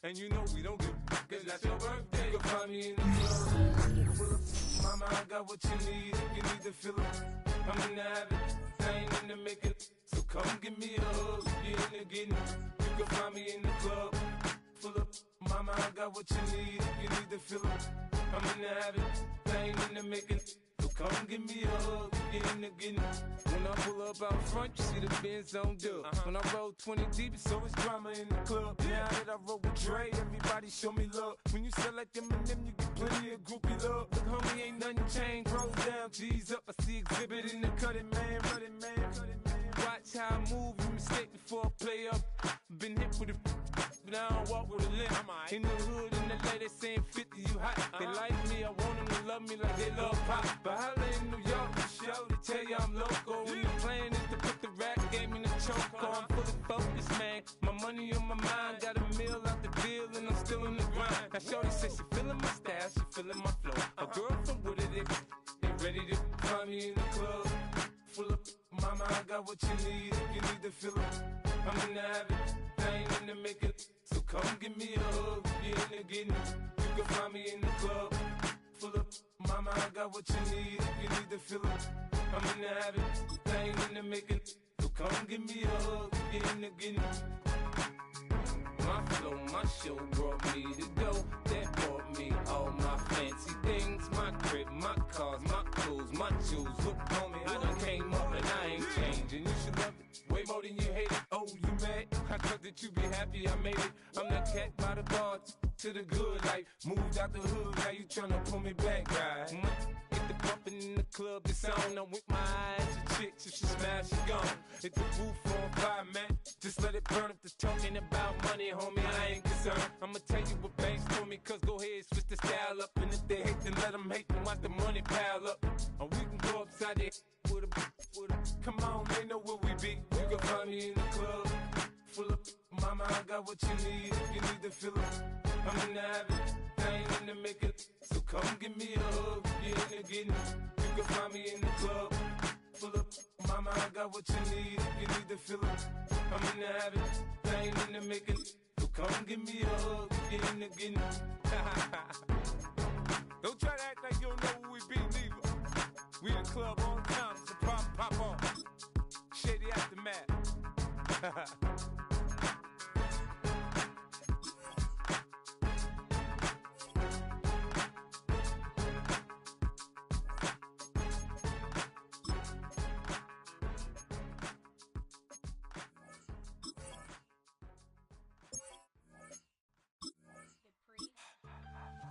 And you know we don't give a fuck, it's not your birthday. You can find me in the club full of mama, I got what you need if you need to fill it. I'm in the habit, I ain't in the making. So come give me a hug, you in the getting. You can find me in the club full of mama, I got what you need if you need to fill it. I'm in the habit, I ain't in the making. So come give me a hug, you in the getting. When I pull up out front, you see the Benz on dub. When I roll 20 deep, it's always drama in the club. Now that I roll with Dre, everybody show me love. When you sell like them and them, you get plenty of groupie love. Look, homie, ain't nothing changed. Roll down, G's up. I see exhibit in the cutting, man. Running, man. Watch how I move, you mistake before I play up. Been hit with a but I don't walk with a limp. In the hood, in the lady saying 50, you hot. They like me, I want them to love me like they love pop. But holla in New York, the show, they tell you I'm local. When the plan is to put the rap game in the choke. I'm fully focused, man. My money on my mind, got a meal out the deal, and I'm still in the grind. Now shorty says she feeling my style, she feeling my flow. A girl from Wooded, they ready to find me in the club full of mama, I got what you need if you need to fill it. I'm in the habit, I ain't in the making. So come give me a hug, you in the getting. You can find me in the club full of mama, I got what you need if you need to fill it. I'm in the habit, I ain't in the making. So come give me a hug, you in the getting. My flow, my show brought me to go. That brought me all my fancy things. My crib, my cars, my clothes, my jewels. Look, homie, I done came up and I ain't changing. You should love it way more than you hate it. Oh, you mad? I thought that you be happy I made it. I'm that cat by the bar to the good life. Moved out the hood, now you tryna pull me back, right? Get the bumpin' in the club, it's on. I'm with my eyes to chicks, if she smash, she gone. Hit the roof on fire, man. Just let it burn. If the talking about money, homie, I ain't concerned. I'ma tell you what banks told me, cause go ahead, switch the style up. And if they hate, then let them hate, then watch the money pile up. Or we can go upside there with a, come on, they know where we be. You can find me in the club full of mama, I got what you need if you need to fill it. I'm in the habit, I ain't in the making. So come give me a hug, you in the getting. You can find me in the club full of mama, I got what you need if you need to fill it. I'm in the habit, I ain't in the making. So come give me a hug, you in the getting. Don't try to act like you don't know who we be, neither. We in the club all the time, it's a problem, pop on. Shady Aftermath.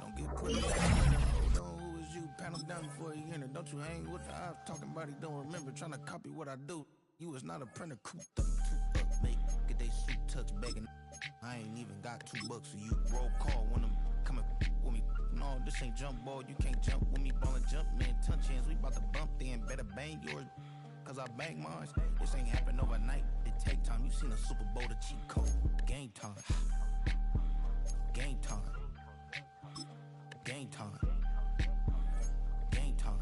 Don't get put in. Hold on, who is you? Panel down before you enter. Don't you hang with the eyes talking about he don't remember. Trying to copy what I do. You is not a printer, cooped up, too up, make. Get they suit tucks begging. I ain't even got $2 for you. Roll call when I'm coming with me. No, this ain't jump ball. You can't jump with me. Ballin' jump, man. Touch hands. We bout to bump then. Better bang yours. Cause I bang mine. This ain't happen overnight. It take time. You seen a Super Bowl, the cheat code. Game time. Game time. Game time. Game time.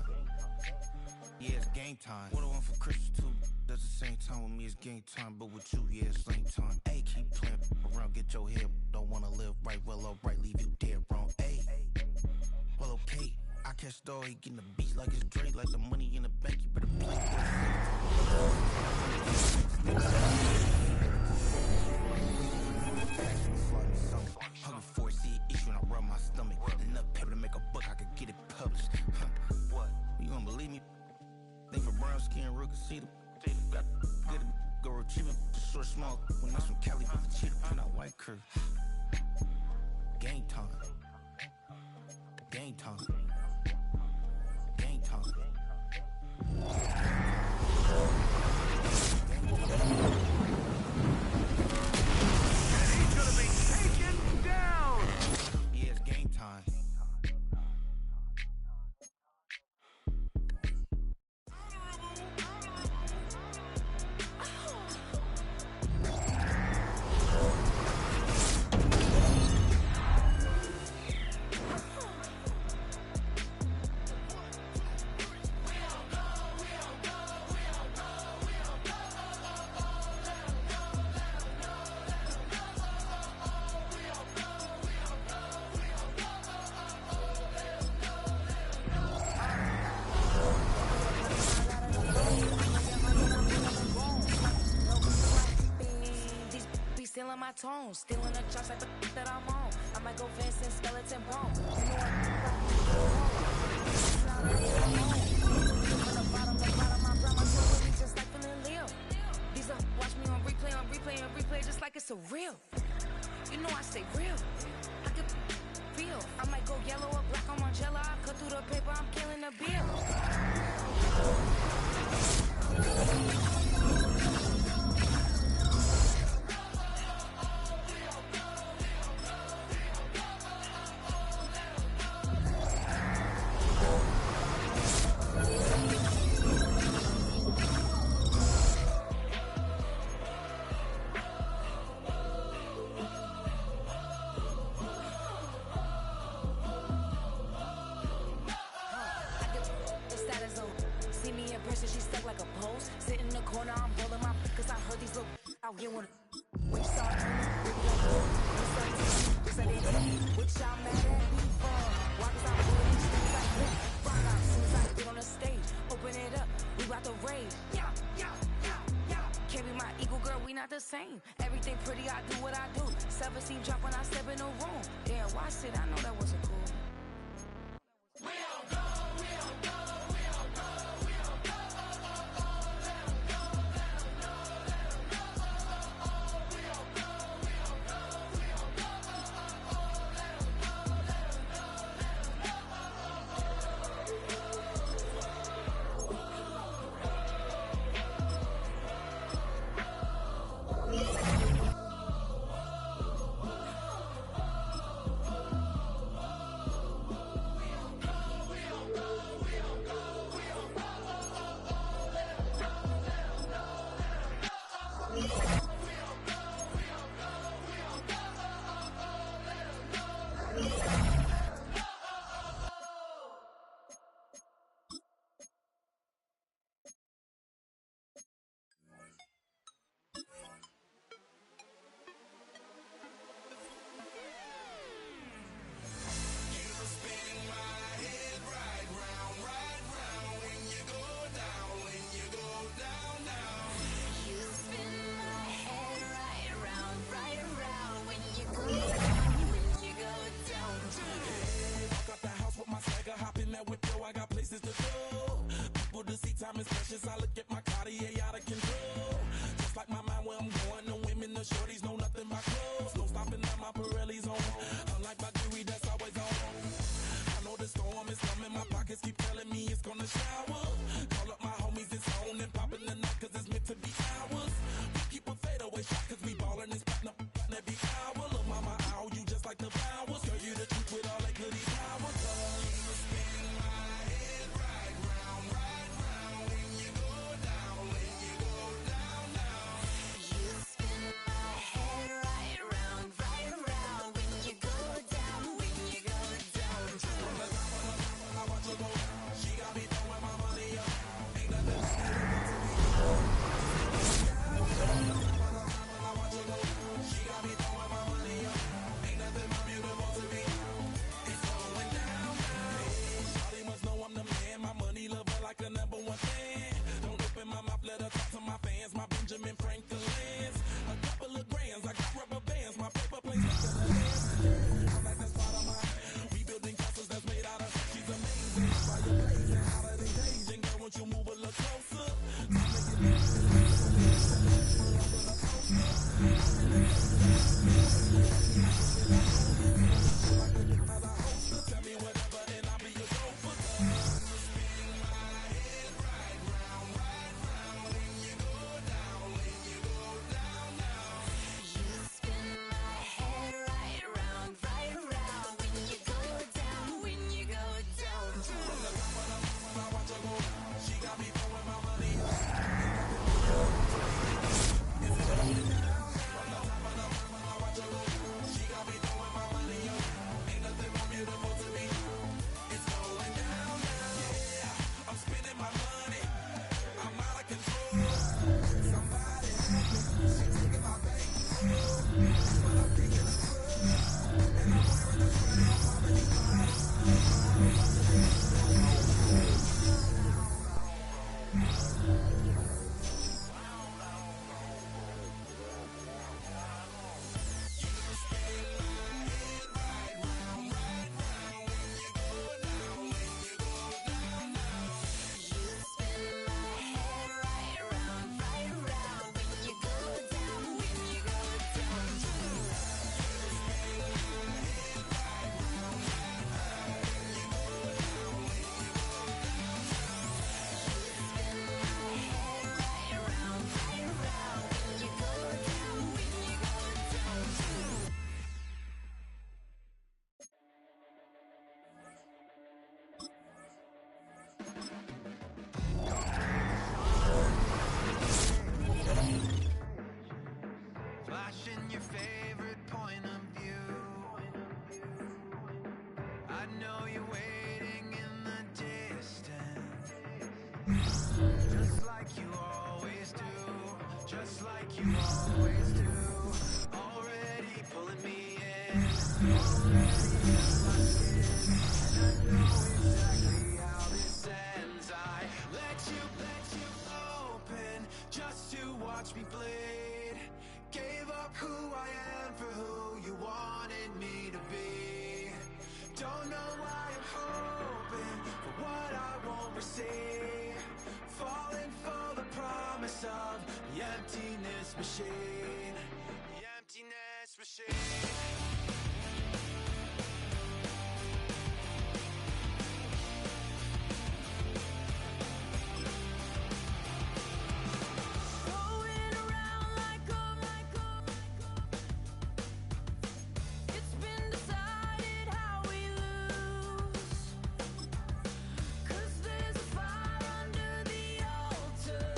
Yeah, it's game time. What I want for Christmas too. Does the same time with me, it's game time. But with you, yeah, it's same time. Hey, keep playing around, get your head. Don't wanna live right, well, alright, leave you dead wrong. Hey, well, okay. I catch the dog, he getting the beat like it's Drake. Like the money in the bank, you better play. Hungry for it, see it issue and I rub my stomach. Enough paper to make a book, I could get it published. What? You don't believe me? Think for brown skin, real can see them. Got good, go retrieve it. Short, small. When I'm from Cali, but the cheetah print out white curve. Game time. Game time. Game time. And he's gonna be taken down. Yeah, it's game time. my tone. Stealing the chops like the that I'm on. I might go Vincent skeleton bone. You know from the bottom, I grind myself with me just like feeling Leo. These up, watch me on replay, just like it's a real. You know I stay real. I can feel. I might go yellow or black on Margiela. I cut through the paper, I'm killing the bill. She stuck like a post. Sit in the corner, I'm rolling my cause I heard these little out here wanna when you saw me, what y'all mad at me for? Why cause I'm doing these things like this? Rock out soon as I get on the stage. Open it up, we about to rage. Can't be my equal, girl, we not the same. Everything pretty, I do what I do. 17 drop when I step in the room. Damn, watch it, I know that wasn't cool. We don't go, we don't go. How this ends, I let you open just to watch me bleed. Gave up who I am for who you wanted me to be. Don't know why I'm hoping for what I won't receive. Falling for the promise of the emptiness machine. The emptiness machine. Going around it's been decided how we lose. 'Cause there's a fire under the altar.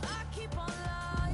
I keep on lying.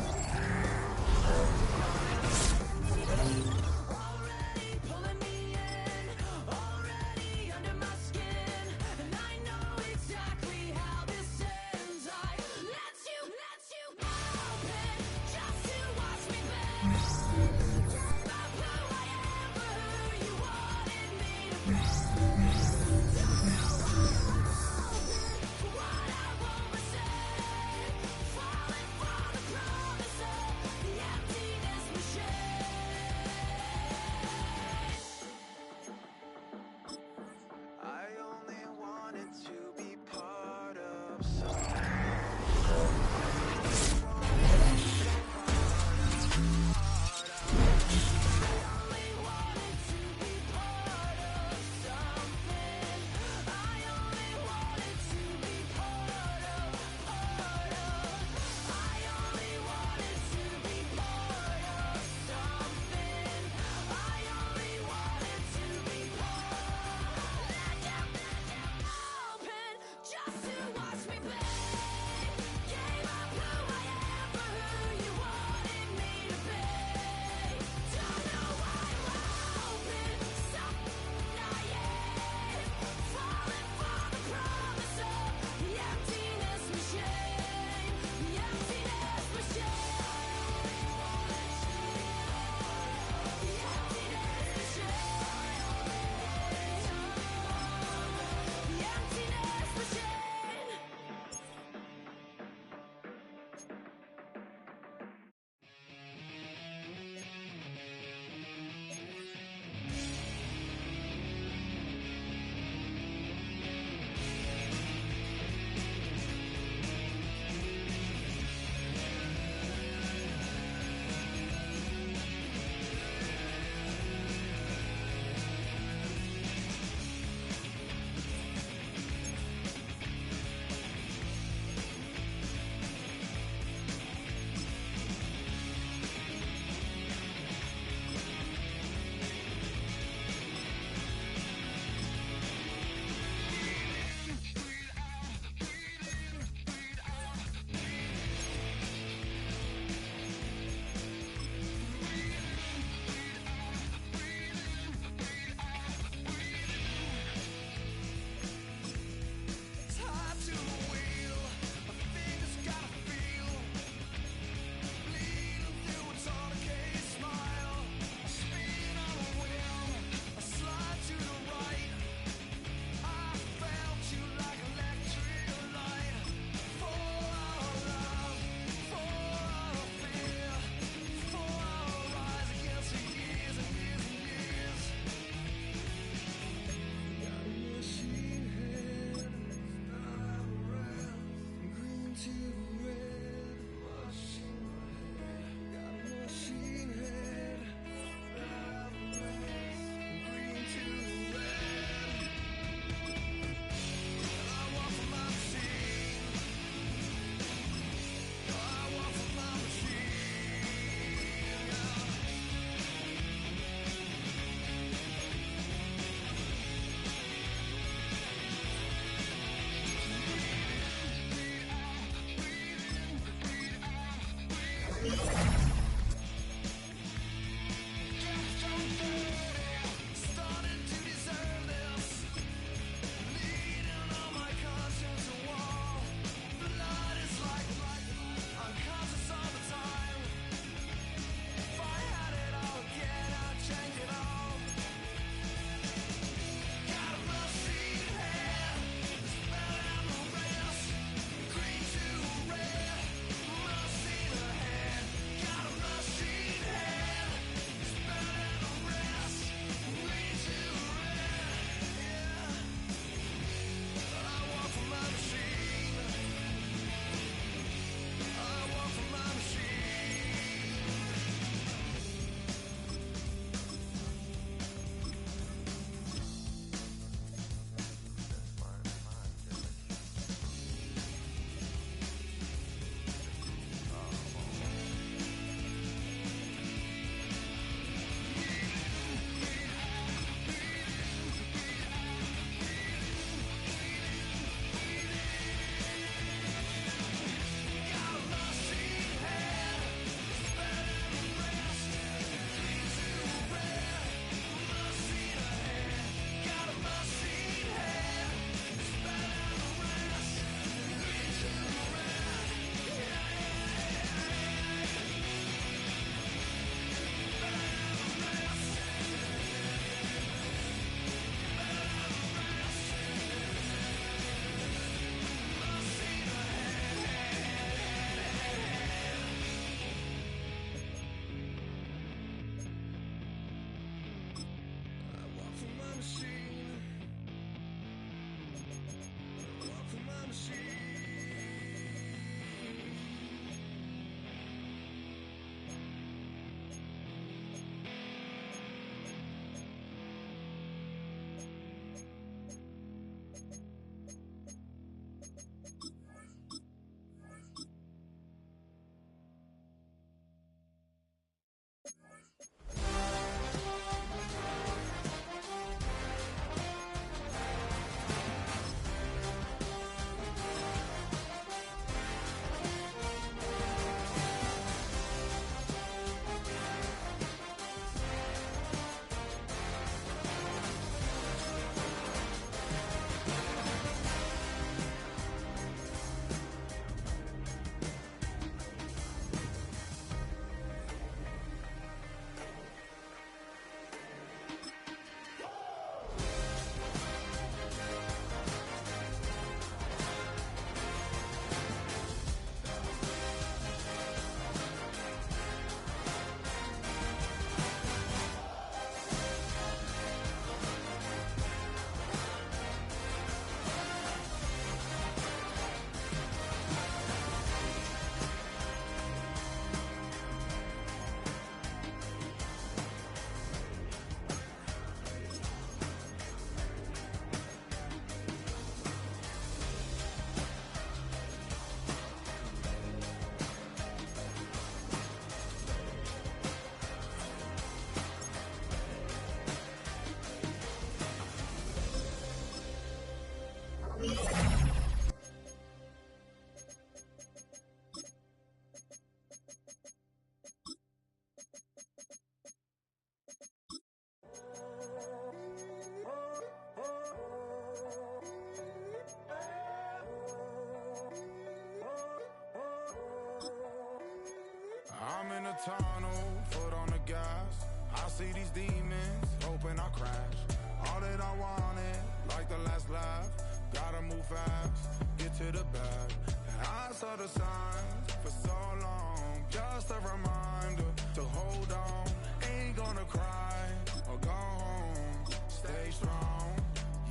demons, hoping I crash. All that I wanted, like the last laugh. Gotta move fast, get to the bag. And I saw the signs for so long. Just a reminder to hold on. Ain't gonna cry or go home. Stay strong,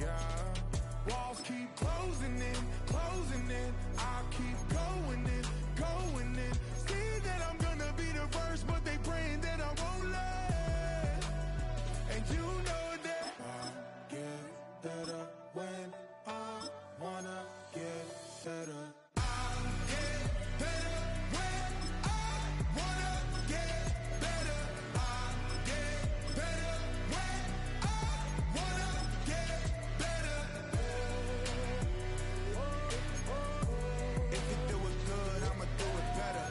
yeah. Walls keep closing in, closing in. I keep going in, going in. See that I'm gonna be the first, but they praying that I won't let. And you know that I get better when I wanna get better. I get better when I wanna get better. I get better when I wanna get better. If you do it good, I'ma do it better.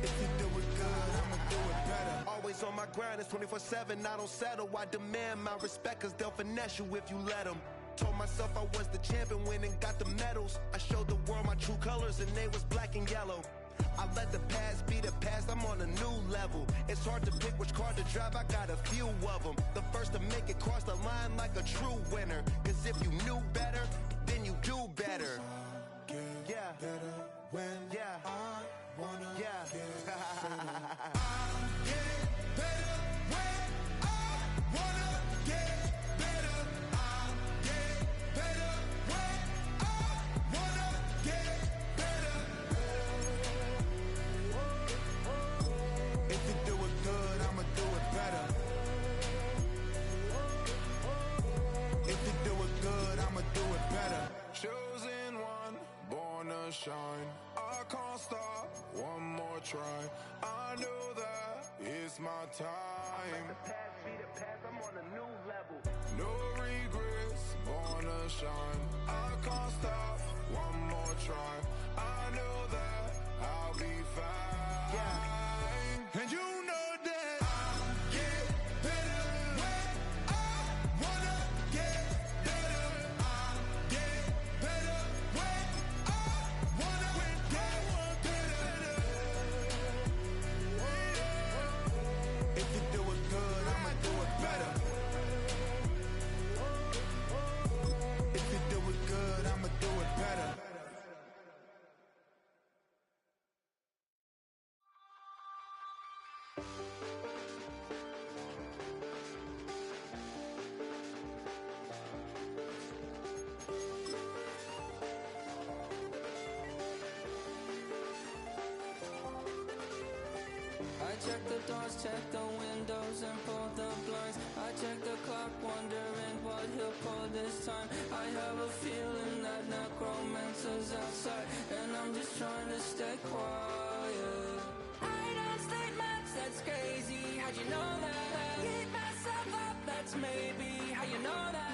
If you do it good, I'ma do it better. Always on my grind, it's 24/7, I don't settle. I demand my respect, cause they'll finesse you if you let them. Told myself I was the champion, went and got the medals. I showed the world my true colors and they was black and yellow. I let the past be the past, I'm on a new level. It's hard to pick which car to drive, I got a few of them. The first to make it cross the line like a true winner. Cause if you knew better, then you do better. Yeah. Better when I wanna Yeah. get better. I get better when I wanna get better. I get better when I wanna get better. If you do it good, I'ma do it better. If you do it good, I'ma do it better. Chosen one, born to shine. I can't stop, one more try. I know that it's my time. The past be the past, I'm on a new level. No regrets, born to shine. I can't stop, one more try. I know that I'll be fine. Yeah. And you know that I get better when I wanna get better. I get better when I wanna get better. If you do it good, I'ma do it better. If you do it good, I'ma do it better. I check the doors, check the windows, and pull the blinds. I check the clock, wondering what he'll pull this time. I have a feeling that necromancer's outside, and I'm just trying to stay quiet. I don't statements, that's crazy. How'd you know that? Keep myself up, that's maybe how you know that.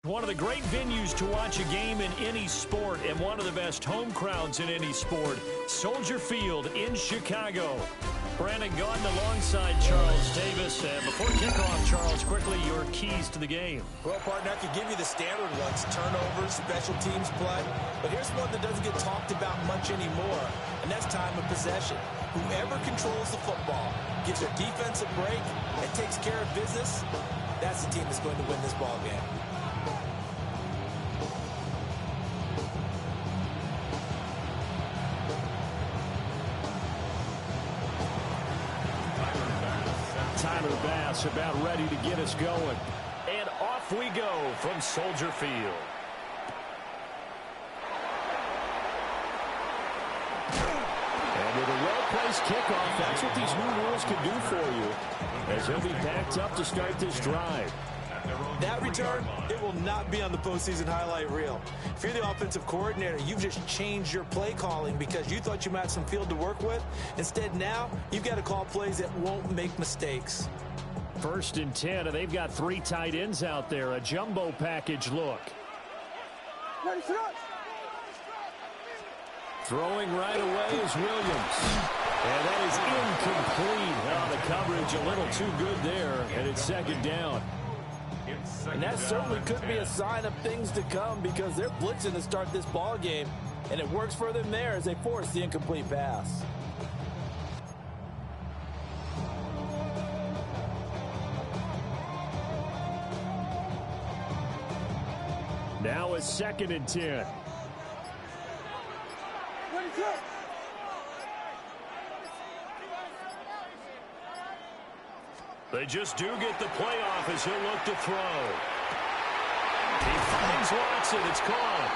One of the great venues to watch a game in any sport and one of the best home crowds in any sport, Soldier Field in Chicago. Brandon Gaudin alongside Charles Davis. And before kickoff, Charles, quickly your keys to the game. Well, partner, I could give you the standard ones, turnovers, special teams play. But here's one that doesn't get talked about much anymore, and that's time of possession. Whoever controls the football, gives their defense a break, and takes care of business, that's the team that's going to win this ball game. Tyler Bass about ready to get us going. And off we go from Soldier Field. And with a well-placed kickoff, that's what these new rules can do for you, as he'll be backed up to start this drive. That return, it will not be on the postseason highlight reel. If you're the offensive coordinator, you've just changed your play calling because you thought you might have some field to work with. Instead, now, you've got to call plays that won't make mistakes. 1st and 10, and they've got 3 tight ends out there. A jumbo package look. Throwing right away is Williams. And that is incomplete. The coverage a little too good there, and it's 2nd down. And that certainly could be a sign of things to come because they're blitzing to start this ball game, and it works for them there as they force the incomplete pass. Now a 2nd and 10. They just do get the playoff as he'll look to throw. He finds Watson. It's caught.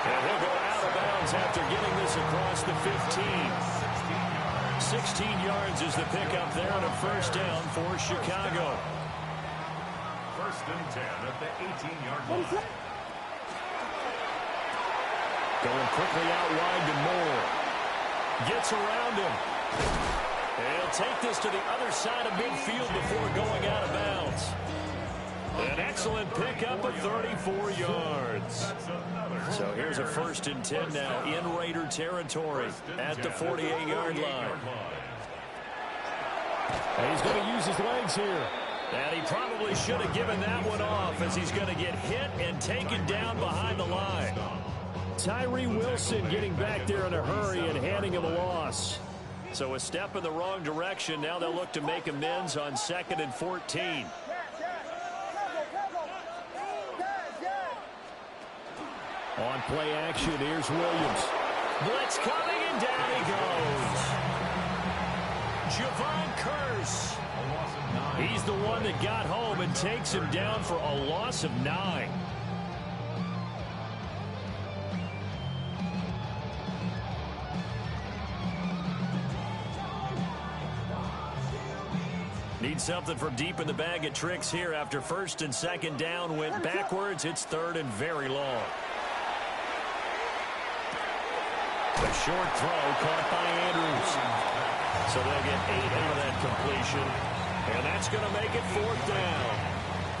And he'll go out of bounds after getting this across the 15. 16 yards is the pickup there and a first down for Chicago. 1st and 10 at the 18-yard line. Going quickly out wide to Moore. Gets around him. And he'll take this to the other side of midfield before going out of bounds. An excellent pickup of 34 yards. So here's a 1st and 10 now in Raider territory at the 48-yard line. And he's going to use his legs here. And he probably should have given that one off as he's going to get hit and taken down behind the line. Tyree Wilson getting back there in a hurry and handing him a loss. So a step in the wrong direction. Now they'll look to make amends on 2nd and 14. On play action, here's Williams. Blitz coming, and down he goes. Javon Curse. He's the one that got home and takes him down for a loss of 9. Need something from deep in the bag of tricks here after 1st and 2nd down went backwards. It's 3rd and very long. A short throw caught by Andrews. So they'll get 8 out of that completion. And that's going to make it 4th down.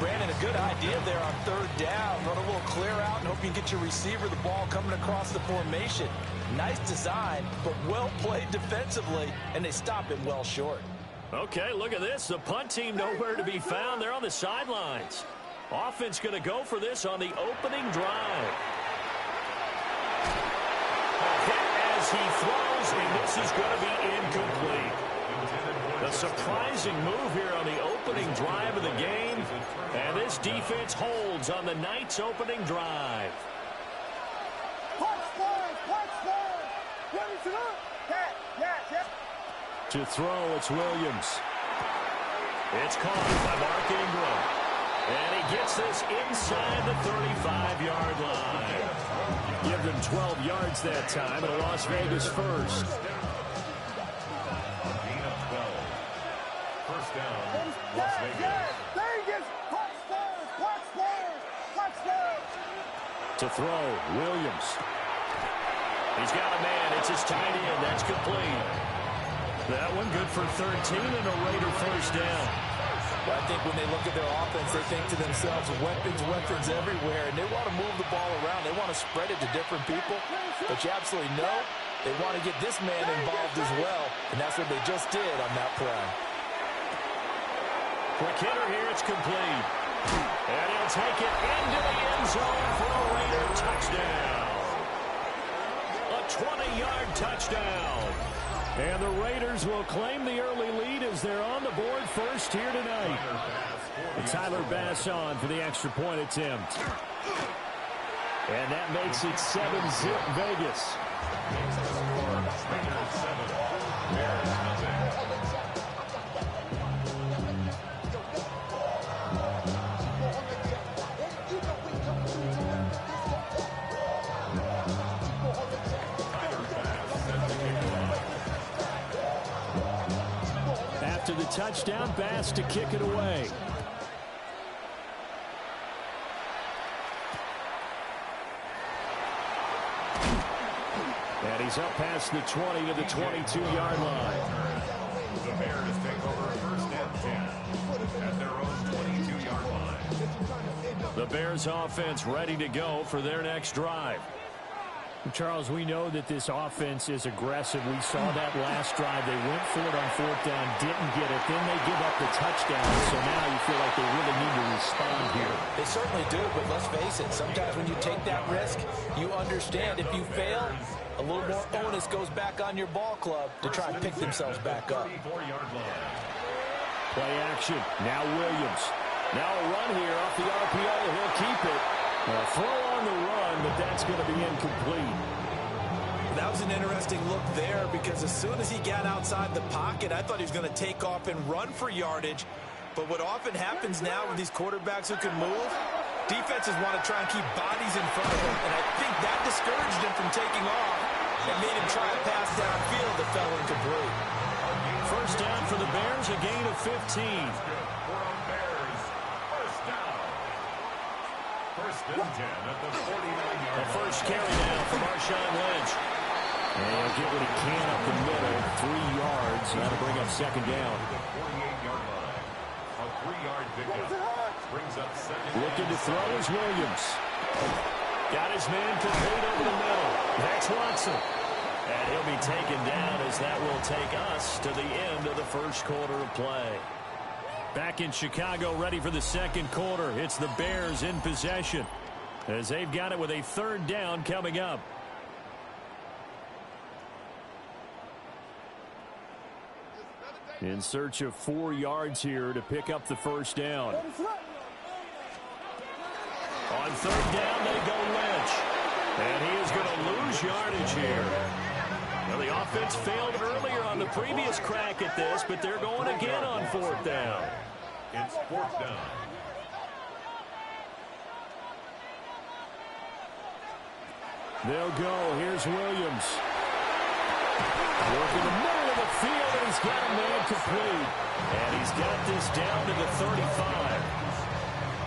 Brandon, a good idea there on 3rd down. Run a little clear out and hope you get your receiver the ball coming across the formation. Nice design, but well played defensively, and they stop him well short. Okay, look at this. The punt team nowhere to be found. They're on the sidelines. Offense going to go for this on the opening drive. Hit as he throws, and this is going to be incomplete. A surprising move here on the opening drive of the game, and this defense holds on the Knights' opening drive. To throw, it's Williams. It's caught by Mark Ingram. And he gets this inside the 35-yard line. Give them 12 yards that time, and a Las Vegas first. Gain of 12. 1st down, Las Vegas. To throw, Williams. He's got a man. It's his tight end. That's complete. That one good for 13 and a Raider first down. Well, I think when they look at their offense, they think to themselves, weapons everywhere, and they want to move the ball around. They want to spread it to different people. But you absolutely know they want to get this man involved as well, and that's what they just did on that play. Quick hitter here. It's complete. And he'll take it into the end zone for a Raider touchdown. A 20-yard touchdown. And the Raiders will claim the early lead as they're on the board first here tonight. And Tyler Bass on for the extra point attempt. And that makes it 7-zip Vegas. After the touchdown, Bass to kick it away. And he's up past the 20 to the 22-yard line. The Bears take over 1st and 10 at their own 22-yard line. The Bears offense ready to go for their next drive. Charles, we know that this offense is aggressive. We saw that last drive. They went for it on 4th down, didn't get it. Then they give up the touchdown. So now you feel like they really need to respond here. They certainly do, but let's face it. Sometimes when you take that risk, you understand if you fail, a little more onus goes back on your ball club to try and pick themselves back up. Play action. Now Williams. Now a run here off the RPO. He'll keep it. A throw on the run, but that's going to be incomplete. That was an interesting look there because as soon as he got outside the pocket, I thought he was going to take off and run for yardage. But what often happens now with these quarterbacks who can move, defenses want to try and keep bodies in front of them. And I think that discouraged him from taking off and made him try a pass downfield that fell incomplete. First down for the Bears, a gain of 15. First and 10 at the 49-yard The first carry now for Marshawn Lynch. And he'll get what he can up the middle, 3 yards. That'll bring up second down. The 48-yard line. A 3-yard pickup brings up second. Looking to throw is Williams. Got his man complete over the middle. That's Watson. And he'll be taken down as that will take us to the end of the first quarter of play. Back in Chicago, ready for the second quarter. It's the Bears in possession as they've got it with a third down coming up. In search of 4 yards here to pick up the first down. On third down, they go Lynch. And he is going to lose yardage here. Well, the offense failed earlier on the previous crack at this, but they're going again on fourth down. It's fourth down. They'll go. Here's Williams. Working the middle of the field, and he's got a man complete. And he's got this down to the 35.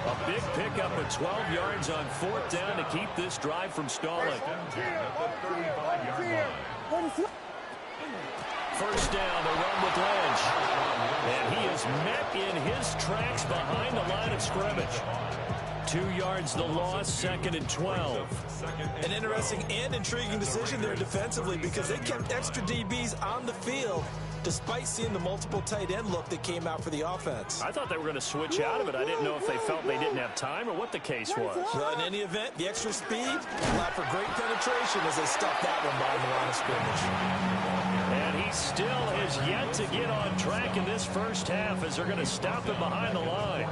A big pickup of 12 yards on fourth down to keep this drive from stalling. First and 10 at the 35-yard line. First down, the run with Lynch. And he is met in his tracks behind the line of scrimmage. 2 yards the loss, second and 12. An interesting and intriguing decision there defensively because they kept extra DBs on the field despite seeing the multiple tight end look that came out for the offense. I thought they were going to switch out of it. I didn't know if they felt they didn't have time or what the case was. Well, in any event, the extra speed allowed for great penetration as they stuffed that one behind the line of scrimmage. And he still has yet to get on track in this first half as they're going to stop him behind the line.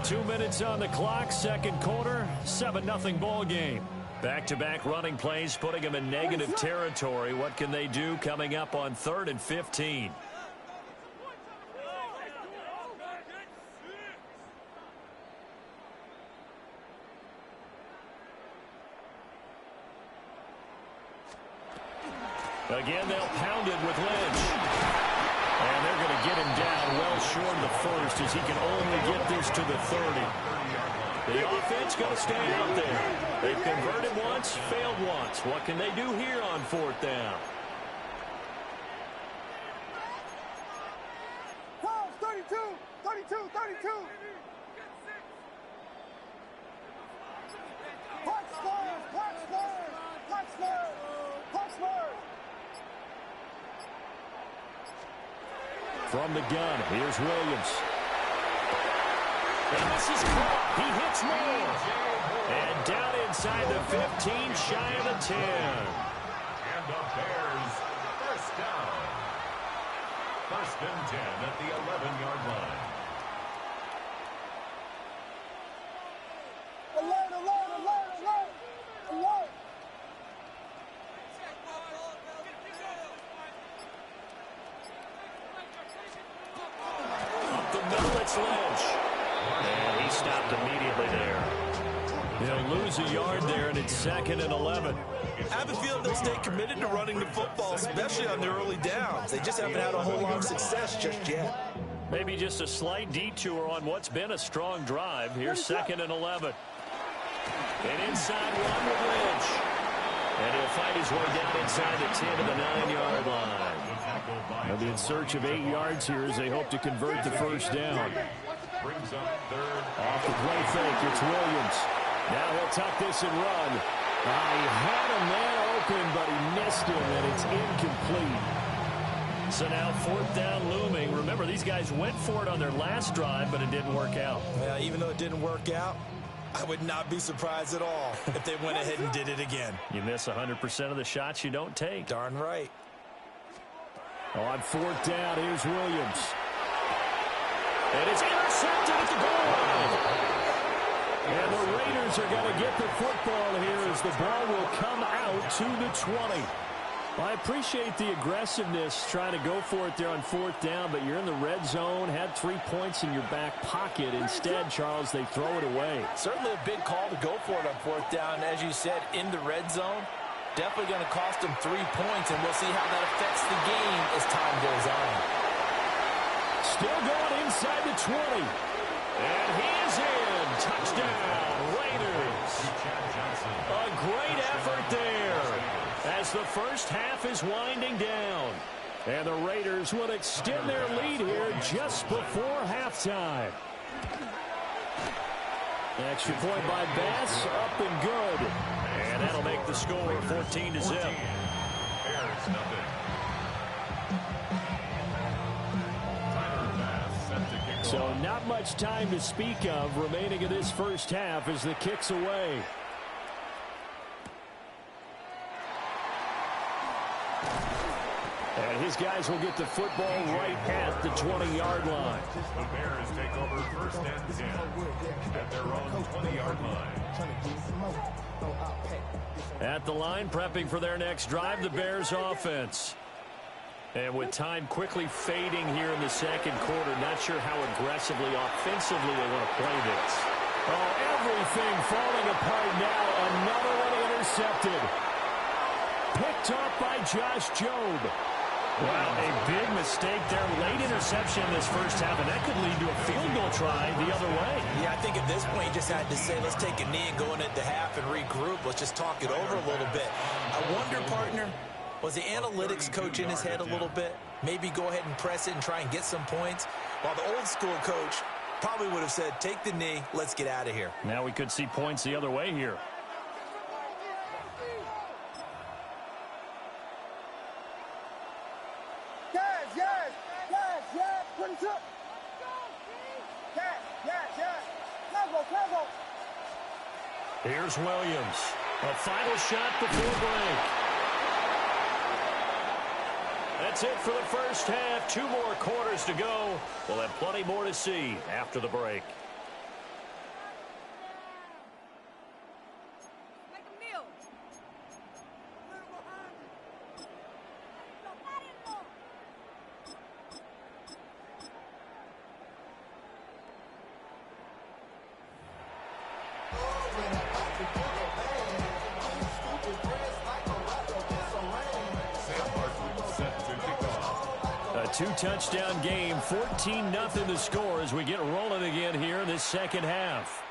2 minutes on the clock, second quarter, 7-0 ball game. Back-to-back running plays putting them in negative territory. What can they do coming up on 3rd and 15? Again, they'll pound it with Lynch. And they're going to get him down well short of the first as he can only get this to the 30. The offense going to stay out there. They've converted once, failed once. What can they do here on fourth down? 32, 32, 32. From the gun, here's Williams. And this is caught. He hits more. And down inside the 15, shy of the 10. And the Bears, first down. First and 10 at the 11-yard line. Up the middle, it's Lynch. And he stopped immediately there. They'll lose a yard there, and it's 2nd and 11. I have a feeling they'll stay committed to running the football, especially on their early downs. They just haven't had a whole lot of success just yet. Maybe just a slight detour on what's been a strong drive. Here's 2nd and 11. And inside one with Lynch. And he'll fight his way down inside the 10 to the 9-yard line. They'll be in search of 8 yards here as they hope to convert the first down. Brings up third. Off the play fake, it's Williams. Now he'll tuck this and run. He had a man open, but he missed him, and it's incomplete. So now fourth down looming. Remember, these guys went for it on their last drive, but it didn't work out. Yeah, even though it didn't work out, I would not be surprised at all if they went ahead and did it again. You miss 100% of the shots you don't take. Darn right. On fourth down, here's Williams. And it's intercepted at the goal line. And the Raiders are going to get the football here as the ball will come out to the 20. I appreciate the aggressiveness trying to go for it there on fourth down, but you're in the red zone, had 3 points in your back pocket. Instead, Charles, they throw it away. Certainly a big call to go for it on fourth down. As you said, in the red zone, definitely going to cost them 3 points, and we'll see how that affects the game as time goes on. Still going inside the 20. And he is in. Touchdown, Raiders. A great effort there as the first half is winding down. And the Raiders will extend their lead here just before halftime. Extra point by Bass, up and good. And that'll make the score 14-0. Bears nothing. So not much time to speak of remaining in this first half as the kick's away. And his guys will get the football right at the 20-yard line. The Bears take over first and 10 at their own 20-yard line. At the line, prepping for their next drive, the Bears offense. And with time quickly fading here in the second quarter, not sure how aggressively, offensively they want to play this. Oh, everything falling apart now. Another one intercepted. Picked off by Josh Jobe. Wow, a big mistake there. Late interception in this first half, and that could lead to a field goal try the other way. Yeah, I think at this point you just had to say, let's take a knee and go into half and regroup. Let's just talk it over a little bit. I wonder, partner, was the analytics coach in his head a little bit? Maybe go ahead and press it and try and get some points? While the old school coach probably would have said, take the knee, let's get out of here. Now we could see points the other way here. Here's Williams. A final shot before break. That's it for the first half. 2 more quarters to go. We'll have plenty more to see after the break. Two-touchdown game, 14-0 the score as we get rolling again here in this second half.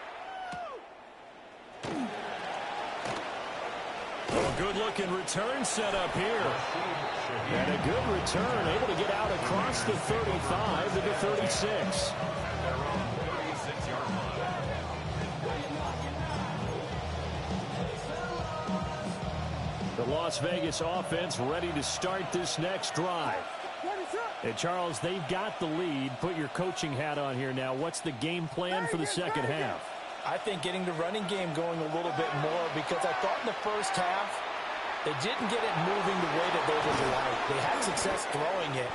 A good-looking return set up here. And a good return, able to get out across the 35 to the 36. The Las Vegas offense ready to start this next drive. Hey, Charles, they've got the lead. Put your coaching hat on here now. What's the game plan for the second half? I think getting the running game going a little bit more, because I thought in the first half they didn't get it moving the way that they would like. They had success throwing it,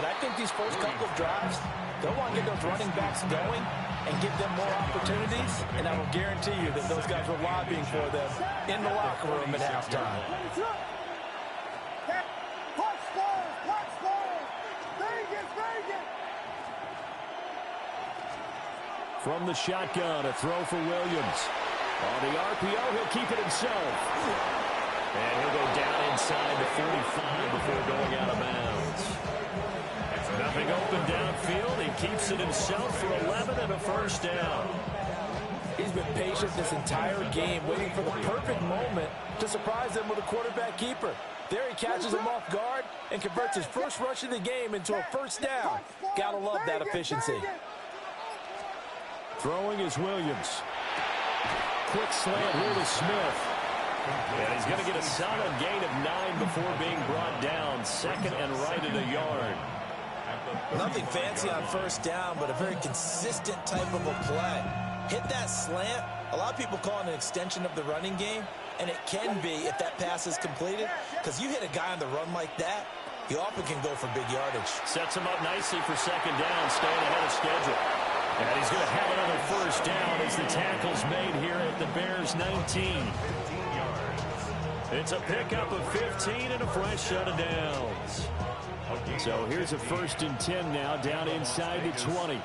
but I think these first couple of drives, they'll want to get those running backs going and give them more opportunities, and I will guarantee you that those guys were lobbying for them in the locker room at halftime. From the shotgun, a throw for Williams. On the RPO, he'll keep it himself. And he'll go down inside the 45 before going out of bounds. Nothing open downfield. He keeps it himself for 11 and a first down. He's been patient this entire game, waiting for the perfect moment to surprise them with a quarterback keeper. There he catches him off guard and converts his first rush of the game into a first down. Gotta love that efficiency. Throwing is Williams. Quick slant here to Smith. And he's going to get a solid gain of 9 before being brought down. Second and right at a yard. Nothing fancy on first down, but a very consistent type of a play. Hit that slant. A lot of people call it an extension of the running game, and it can be if that pass is completed, because you hit a guy on the run like that, he often can go for big yardage. Sets him up nicely for second down, staying ahead of schedule. And he's going to have another first down as the tackle's made here at the Bears 19. It's a pickup of 15 and a fresh set of downs. So here's a 1st and 10 now, down inside the 20.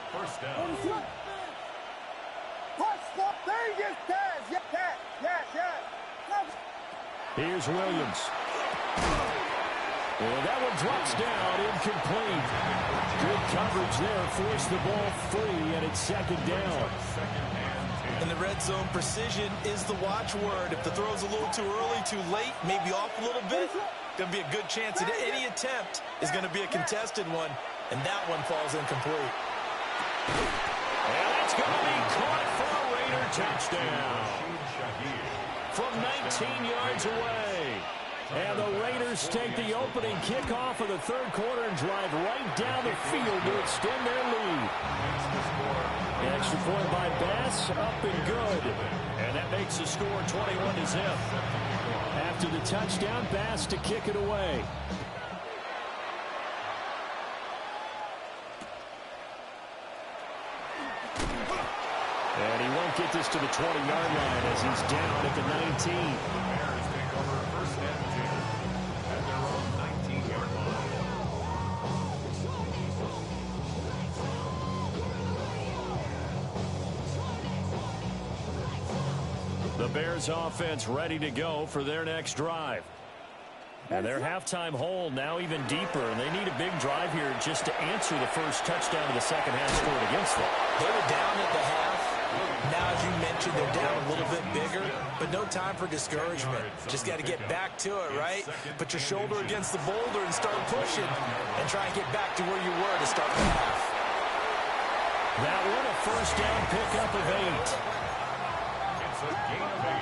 Here's Williams. And that one drops down, incomplete. Good coverage there, forced the ball free, and it's 2nd down. In the red zone, precision is the watchword. If the throw's a little too early, too late, maybe off a little bit, going to be a good chance that any attempt is going to be a contested one, and that one falls incomplete. And that's going to be caught for a Raider touchdown from 19 yards away. And the Raiders take the opening kickoff of the 3rd quarter and drive right down the field to extend their lead. An extra point by Bass, up and good. And that makes the score 21-0. After the touchdown, Bass to kick it away. And he won't get this to the 20-yard line as he's down at the 19. Bears take over 1st and 10 at their own 19-yard line. The Bears offense ready to go for their next drive. And their halftime hole now even deeper, and they need a big drive here just to answer the first touchdown of the second half scored against them. They were down at the half. Now, as you mentioned, they're down a little bit bigger, but no time for discouragement. Just got to get back to it, right? Put your shoulder against the boulder and start pushing and try and get back to where you were to start the half. That one a first down pickup of 8. It's a gain of 8.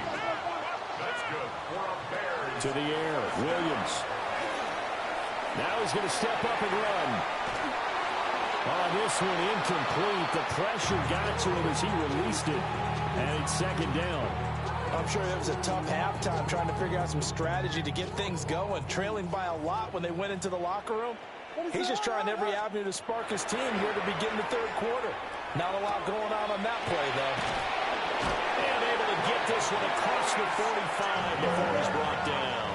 That's good for a Bears. To the air, Williams. Now he's going to step up and run. On this one, incomplete. The pressure got to him as he released it, and it's 2nd down. I'm sure it was a tough halftime trying to figure out some strategy to get things going, trailing by a lot when they went into the locker room. He's just trying every avenue to spark his team here to begin the 3rd quarter. Not a lot going on that play, though. And able to get this one across the 45 before he's brought down.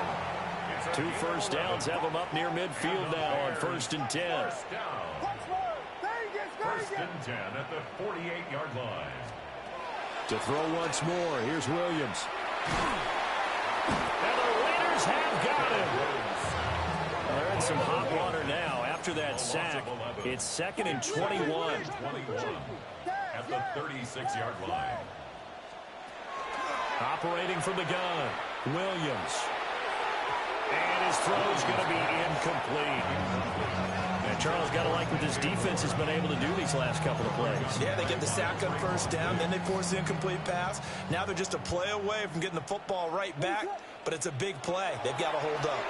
2 first downs have him up near midfield now on 1st and 10. 1st and 10 at the 48-yard line. To throw once more, here's Williams. And the Raiders have got him. They're in some hot water now after that sack. It's 2nd and 21. At the 36-yard line. Operating from the gun, Williams. And his throw's going to be incomplete. And Charles, got to like what this defense has been able to do these last couple of plays. Yeah, they get the sack on first down, then they force the incomplete pass. Now they're just a play away from getting the football right back, but it's a big play. They've got to hold up.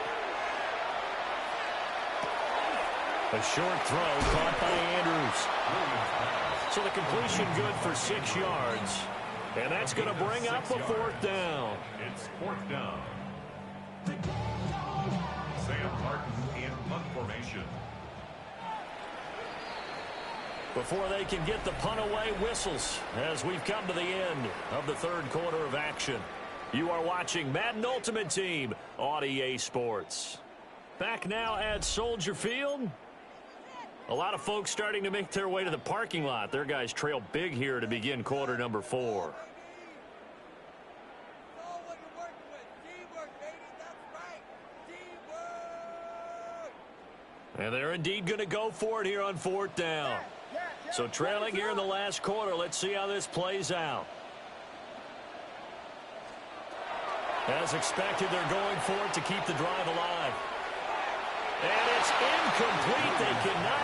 A short throw caught by Andrews. So the completion good for 6 yards. And that's going to bring up a 4th down. It's 4th down. Sam Martin in punt formation. Before they can get the punt away, whistles as we've come to the end of the 3rd quarter of action. You are watching Madden Ultimate Team on EA Sports. Back now at Soldier Field. A lot of folks starting to make their way to the parking lot. Their guys trail big here to begin quarter number 4. And they're indeed going to go for it here on 4th down. So trailing here in the last quarter. Let's see how this plays out. As expected, they're going for it to keep the drive alive. And it's incomplete. They cannot